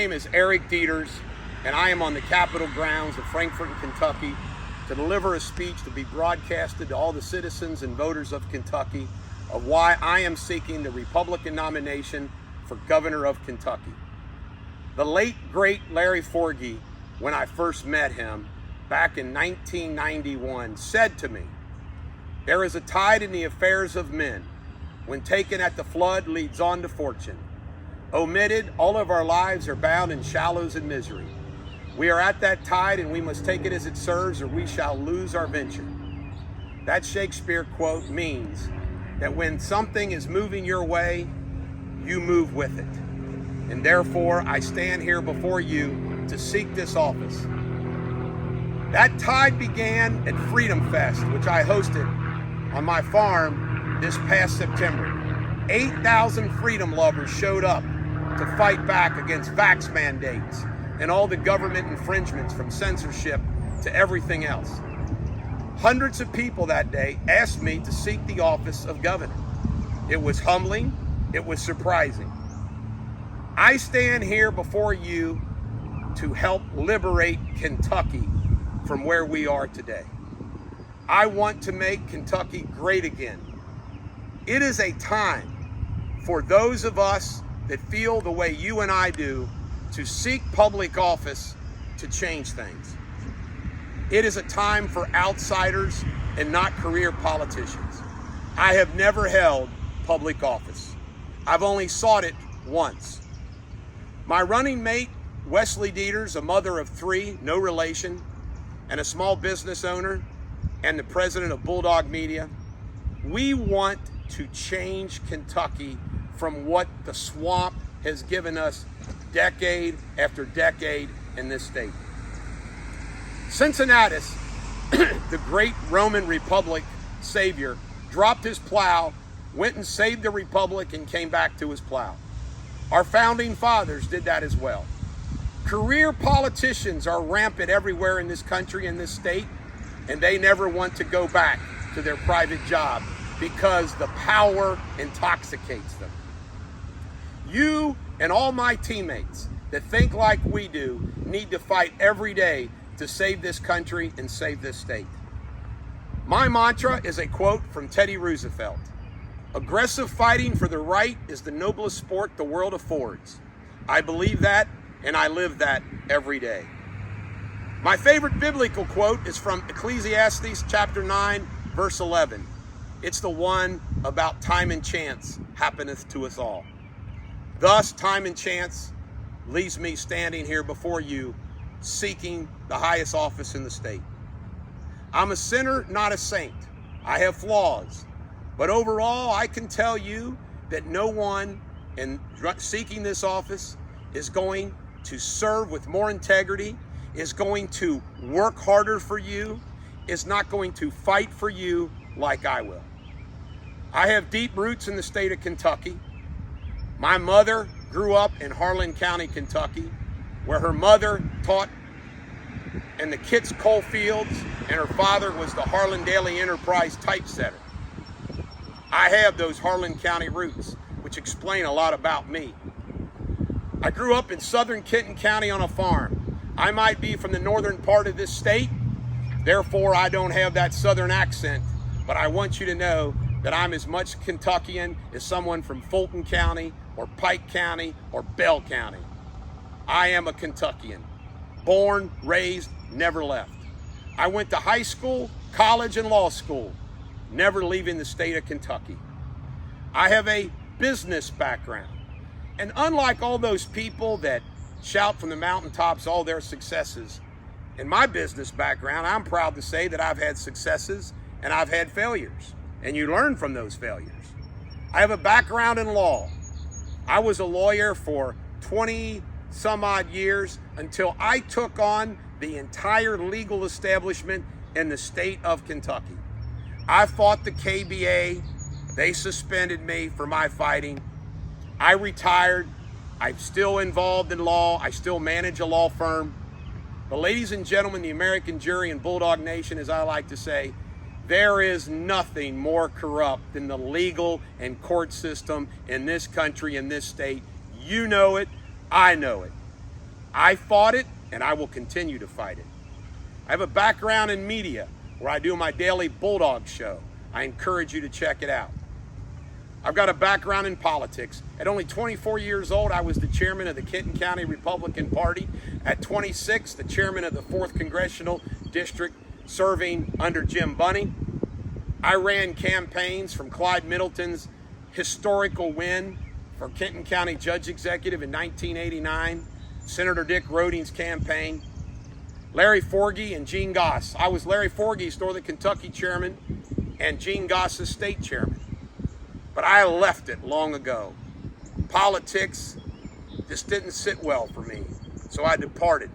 name is Eric Deters, and I am on the Capitol grounds of Frankfort, Kentucky, to deliver a speech to be broadcasted to all the citizens and voters of Kentucky of why I am seeking the Republican nomination for governor of Kentucky. The late, great Larry Forgy, when I first met him back in 1991, said to me, "There is a tide in the affairs of men. When taken at the flood, leads on to fortune. Omitted, all of our lives are bound in shallows and misery. We are at that tide, and we must take it as it serves, or we shall lose our venture." That Shakespeare quote means that when something is moving your way, you move with it. And therefore, I stand here before you to seek this office. That tide began at Freedom Fest, which I hosted on my farm this past September. 8,000 freedom lovers showed up to fight back against vax mandates and all the government infringements, from censorship to everything else. Hundreds of people that day asked me to seek the office of governor. It was humbling, it was surprising. I stand here before you to help liberate Kentucky from where we are today. I want to make Kentucky great again. It is a time for those of us that feel the way you and I do to seek public office to change things. It is a time for outsiders and not career politicians. I have never held public office. I've only sought it once. My running mate, Wesley Deters, a mother of three, no relation, and a small business owner, and the president of Bulldog Media, we want to change Kentucky from what the swamp has given us decade after decade in this state. Cincinnatus, the great Roman Republic savior, dropped his plow, went and saved the Republic, and came back to his plow. Our founding fathers did that as well. Career politicians are rampant everywhere in this country, in this state, and they never want to go back to their private job because the power intoxicates them. You and all my teammates that think like we do need to fight every day to save this country and save this state. My mantra is a quote from Teddy Roosevelt. "Aggressive fighting for the right is the noblest sport the world affords." I believe that, and I live that every day. My favorite biblical quote is from Ecclesiastes chapter 9, verse 11. It's the one about time and chance happeneth to us all. Thus, time and chance leaves me standing here before you, seeking the highest office in the state. I'm a sinner, not a saint. I have flaws. But overall, I can tell you that no one in seeking this office is going to serve with more integrity, is going to work harder for you, is not going to fight for you like I will. I have deep roots in the state of Kentucky. My mother grew up in Harlan County, Kentucky, where her mother taught in the Kitts coal fields, and her father was the Harlan Daily Enterprise typesetter. I have those Harlan County roots, which explain a lot about me. I grew up in southern Kenton County on a farm. I might be from the northern part of this state, therefore I don't have that southern accent, but I want you to know that I'm as much Kentuckian as someone from Fulton County or Pike County or Bell County. I am a Kentuckian, born, raised, never left. I went to high school, college, and law school, never leaving the state of Kentucky. I have a business background, and unlike all those people that shout from the mountaintops all their successes, in my business background, I'm proud to say that I've had successes and I've had failures, and you learn from those failures. I have a background in law. I was a lawyer for 20 some odd years until I took on the entire legal establishment in the state of Kentucky. I fought the KBA. They suspended me for my fighting. I retired. I'm still involved in law. I still manage a law firm. But ladies and gentlemen, the American jury and Bulldog Nation, as I like to say, there is nothing more corrupt than the legal and court system in this country, in this state. You know it. I know it. I fought it, and I will continue to fight it. I have a background in media where I do my daily Bulldog show. I encourage you to check it out. I've got a background in politics. At only 24 years old, I was the chairman of the Kenton County Republican Party. At 26, the chairman of the 4th Congressional District, serving under Jim Bunny. I ran campaigns from Clyde Middleton's historical win for Kenton County Judge Executive in 1989, Senator Dick Roding's campaign, Larry Forgy and Gene Goss. I was Larry Forgy's Northern Kentucky chairman and Gene Goss's state chairman. But I left it long ago. Politics just didn't sit well for me, so I departed.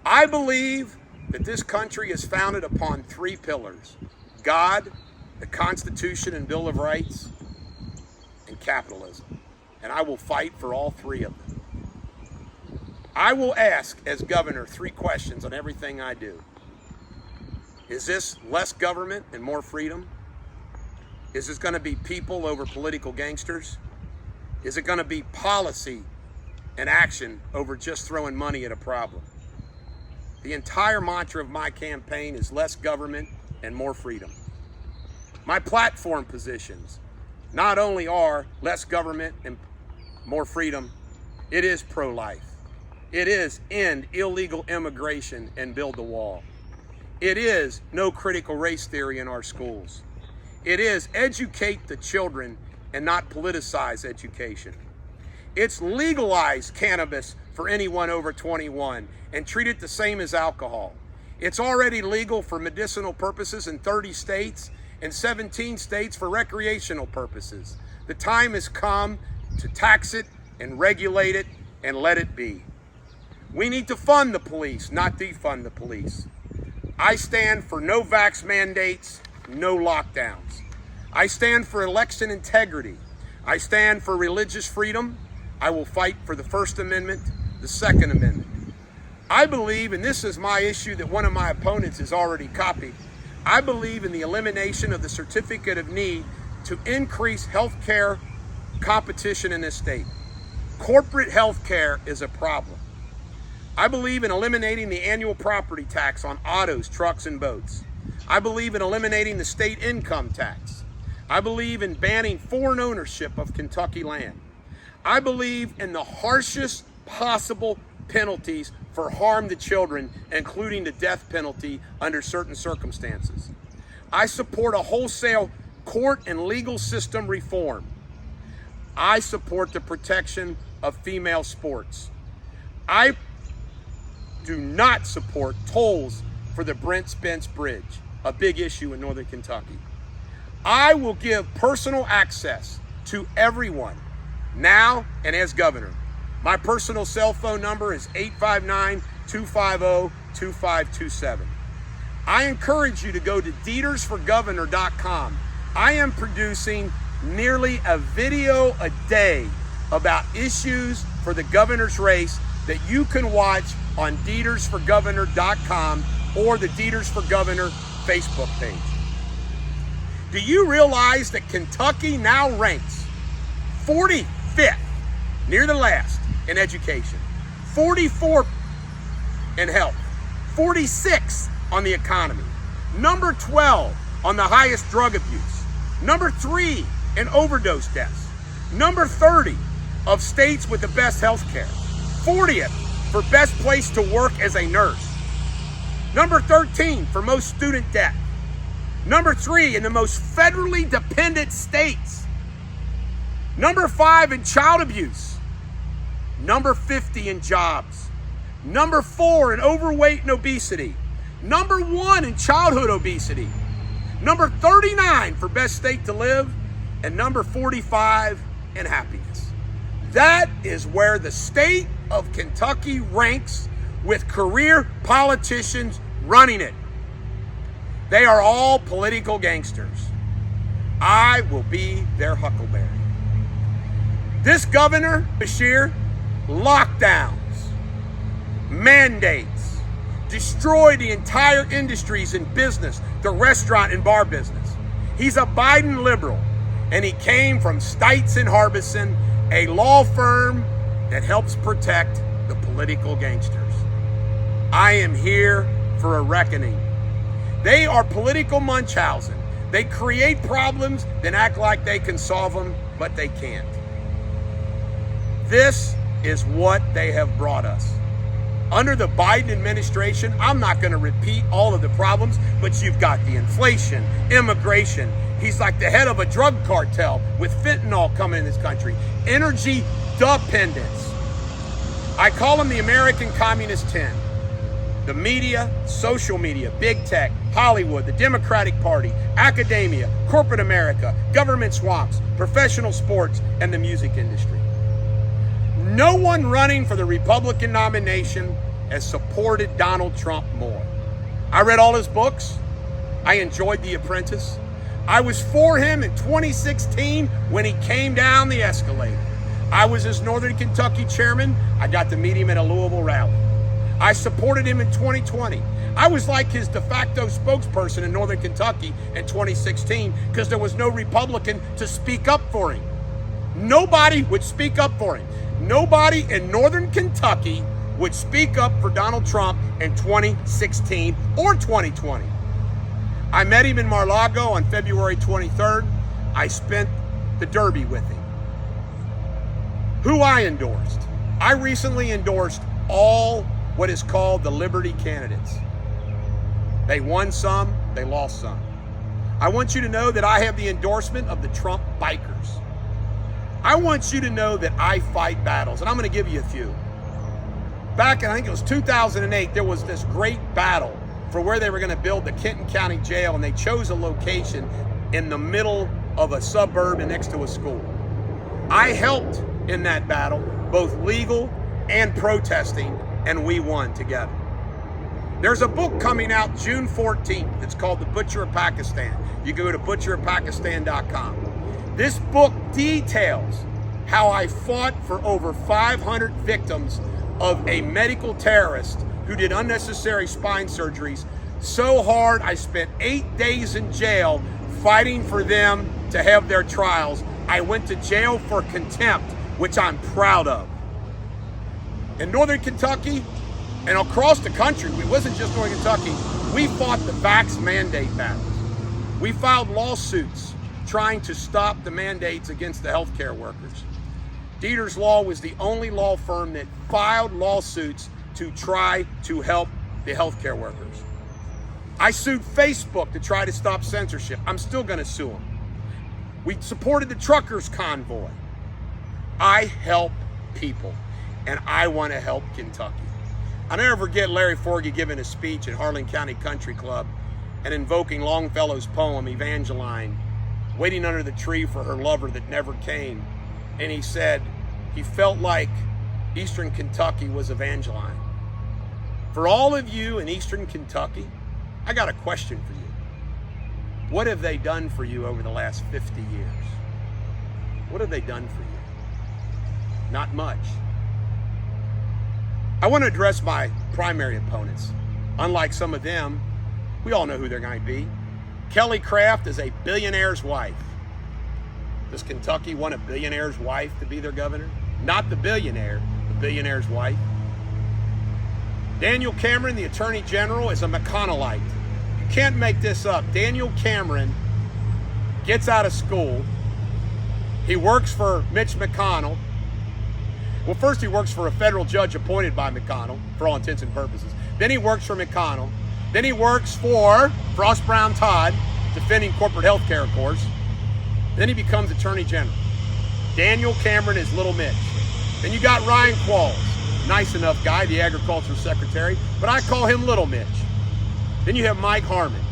I believe that this country is founded upon 3 pillars: God, the Constitution and Bill of Rights, and capitalism. And I will fight for all 3 of them. I will ask, as governor, 3 questions on everything I do. Is this less government and more freedom? Is this going to be people over political gangsters? Is it going to be policy and action over just throwing money at a problem? The entire mantra of my campaign is less government and more freedom. My platform positions not only are less government and more freedom, it is pro-life. It is end illegal immigration and build the wall. It is no critical race theory in our schools. It is educate the children and not politicize education. It's legalize cannabis for anyone over 21 and treat it the same as alcohol. It's already legal for medicinal purposes in 30 states and 17 states for recreational purposes. The time has come to tax it and regulate it and let it be. We need to fund the police, not defund the police. I stand for no vax mandates, no lockdowns. I stand for election integrity. I stand for religious freedom. I will fight for the First Amendment, the Second Amendment. I believe, and this is my issue that one of my opponents has already copied, I believe in the elimination of the certificate of need to increase health care competition in this state. Corporate health care is a problem. I believe in eliminating the annual property tax on autos, trucks, and boats. I believe in eliminating the state income tax. I believe in banning foreign ownership of Kentucky land. I believe in the harshest possible penalties for harm to children, including the death penalty under certain circumstances. I support a wholesale court and legal system reform. I support the protection of female sports. I do not support tolls for the Brent Spence Bridge, a big issue in Northern Kentucky. I will give personal access to everyone, now and as governor. My personal cell phone number is 859-250-2527. I encourage you to go to Detersforgovernor.com. I am producing nearly a video a day about issues for the governor's race that you can watch on Detersforgovernor.com or the Deters for Governor Facebook page. Do you realize that Kentucky now ranks 45th, near the last, in education, 44th in health, 46th on the economy, number 12 on the highest drug abuse, number 3 in overdose deaths, number 30 of states with the best health care, 40th for best place to work as a nurse, number 13 for most student debt, number 3 in the most federally dependent states, number 5 in child abuse, number 50 in jobs, number 4 in overweight and obesity, number 1 in childhood obesity, number 39 for best state to live, and number 45 in happiness. That is where the state of Kentucky ranks, with career politicians running it. They are all political gangsters. I will be their huckleberry. This governor, Beshear, lockdowns, mandates, destroy the entire industries in business, the restaurant and bar business. He's a Biden liberal, and he came from Stites and Harbison, a law firm that helps protect the political gangsters. I am here for a reckoning. They are political Munchausen. They create problems, then act like they can solve them, but they can't. This is what they have brought us. Under the Biden administration, I'm not going to repeat all of the problems, but you've got the inflation, immigration. He's like the head of a drug cartel with fentanyl coming in this country. Energy dependence. I call them the American Communist 10. The media, social media, big tech, Hollywood, the Democratic Party, academia, corporate America, government swamps, professional sports, and the music industry. No one running for the Republican nomination has supported Donald Trump more. I read all his books. I enjoyed The Apprentice. I was for him in 2016 when he came down the escalator. I was his Northern Kentucky chairman. I got to meet him at a Louisville rally. I supported him in 2020. I was like his de facto spokesperson in Northern Kentucky in 2016 because there was no Republican to speak up for him. Nobody would speak up for him. Nobody in Northern Kentucky would speak up for Donald Trump in 2016 or 2020. I met him in Mar-a-Lago on February 23rd. I spent the Derby with him. Who I endorsed? I recently endorsed all what is called the Liberty candidates. They won some, they lost some. I want you to know that I have the endorsement of the Trump bikers. I want you to know that I fight battles, and I'm going to give you a few. Back in, I think it was 2008, there was this great battle for where they were going to build the Kenton County Jail, and they chose a location in the middle of a suburb and next to a school. I helped in that battle, both legal and protesting, and we won together. There's a book coming out June 14th. It's called The Butcher of Pakistan. You go to butcherofpakistan.com. This book details how I fought for over 500 victims of a medical terrorist who did unnecessary spine surgeries so hard I spent 8 days in jail fighting for them to have their trials. I went to jail for contempt, which I'm proud of. In Northern Kentucky and across the country, we wasn't just Northern Kentucky, we fought the vax mandate battles. We filed lawsuits trying to stop the mandates against the healthcare workers. Deters Law was the only law firm that filed lawsuits to try to help the healthcare workers. I sued Facebook to try to stop censorship. I'm still going to sue them. We supported the truckers convoy. I help people, and I want to help Kentucky. I'll never forget Larry Forgy giving a speech at Harlan County Country Club and invoking Longfellow's poem, Evangeline, waiting under the tree for her lover that never came. And he said he felt like Eastern Kentucky was Evangeline. For all of you in Eastern Kentucky, I got a question for you. What have they done for you over the last 50 years? What have they done for you? Not much. I want to address my primary opponents. Unlike some of them, we all know who they're going to be. Kelly Craft is a billionaire's wife. Does Kentucky want a billionaire's wife to be their governor? Not the billionaire, the billionaire's wife. Daniel Cameron, the Attorney General, is a McConnellite. You can't make this up. Daniel Cameron gets out of school. He works for Mitch McConnell. Well, first he works for a federal judge appointed by McConnell, for all intents and purposes. Then he works for McConnell. Then he works for Frost Brown Todd, defending corporate health care, of course. Then he becomes Attorney General. Daniel Cameron is Little Mitch. Then you got Ryan Qualls, nice enough guy, the Agriculture Secretary, but I call him Little Mitch. Then you have Mike Harmon,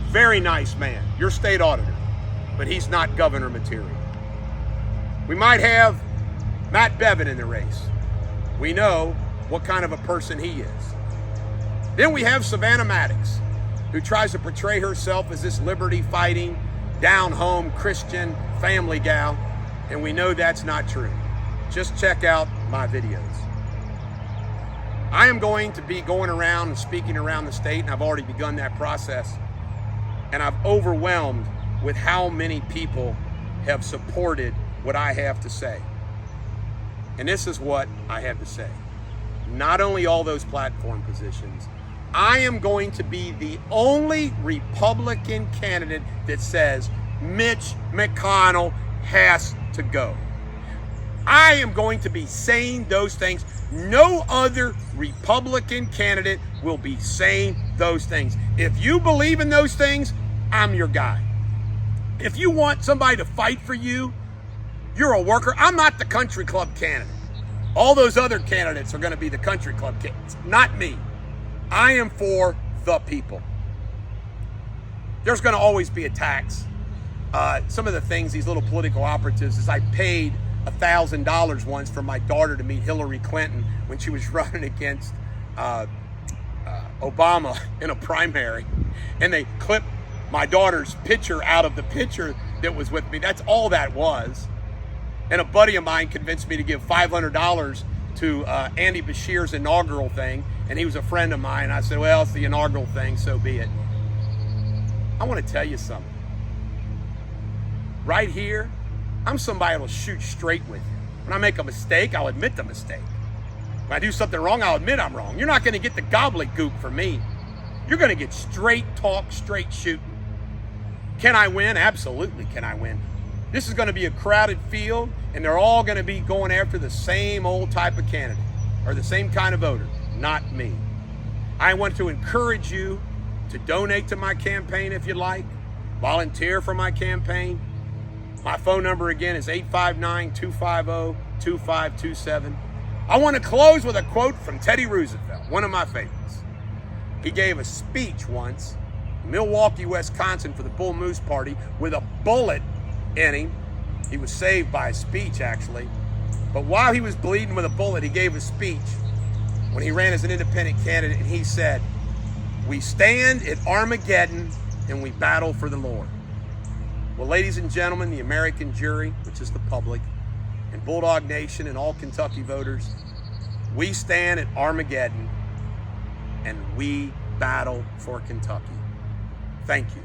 very nice man, your state auditor, but he's not governor material. We might have Matt Bevin in the race. We know what kind of a person he is. Then we have Savannah Maddox, who tries to portray herself as this liberty-fighting, down-home Christian family gal, and we know that's not true. Just check out my videos. I am going to be going around and speaking around the state, and I've already begun that process, and I've overwhelmed with how many people have supported what I have to say. And this is what I have to say. not only all those platform positions, I am going to be the only Republican candidate that says Mitch McConnell has to go. I am going to be saying those things. No other Republican candidate will be saying those things. If you believe in those things, I'm your guy. If you want somebody to fight for you, you're a worker. I'm not the country club candidate. All those other candidates are going to be the country club candidates, not me. I am for the people. There's going to always be attacks. Some of the things, these little political operatives, is I paid $1,000 once for my daughter to meet Hillary Clinton when she was running against Obama in a primary, and they clipped my daughter's picture out of the picture that was with me. That's all that was. And a buddy of mine convinced me to give $500 to Andy Bashir's inaugural thing, and he was a friend of mine. I said, well, it's the inaugural thing, so be it. I want to tell you something. Right here, I'm somebody that'll shoot straight with you. When I make a mistake, I'll admit the mistake. When I do something wrong, I'll admit I'm wrong. You're not going to get the gobbledygook from me. You're going to get straight talk, straight shooting. Can I win? Absolutely can I win. This is going to be a crowded field, and they're all going to be going after the same old type of candidate or the same kind of voter, not me. I want to encourage you to donate to my campaign if you'd like, volunteer for my campaign. My phone number again is 859-250-2527. I want to close with a quote from Teddy Roosevelt, one of my favorites. He gave a speech once in Milwaukee, Wisconsin for the Bull Moose Party with a bullet in him. He was saved by a speech, actually. But while he was bleeding with a bullet, he gave a speech when he ran as an independent candidate, and he said, "We stand at Armageddon and we battle for the Lord." Well, ladies and gentlemen, the American jury, which is the public, and Bulldog Nation and all Kentucky voters, we stand at Armageddon and we battle for Kentucky. Thank you.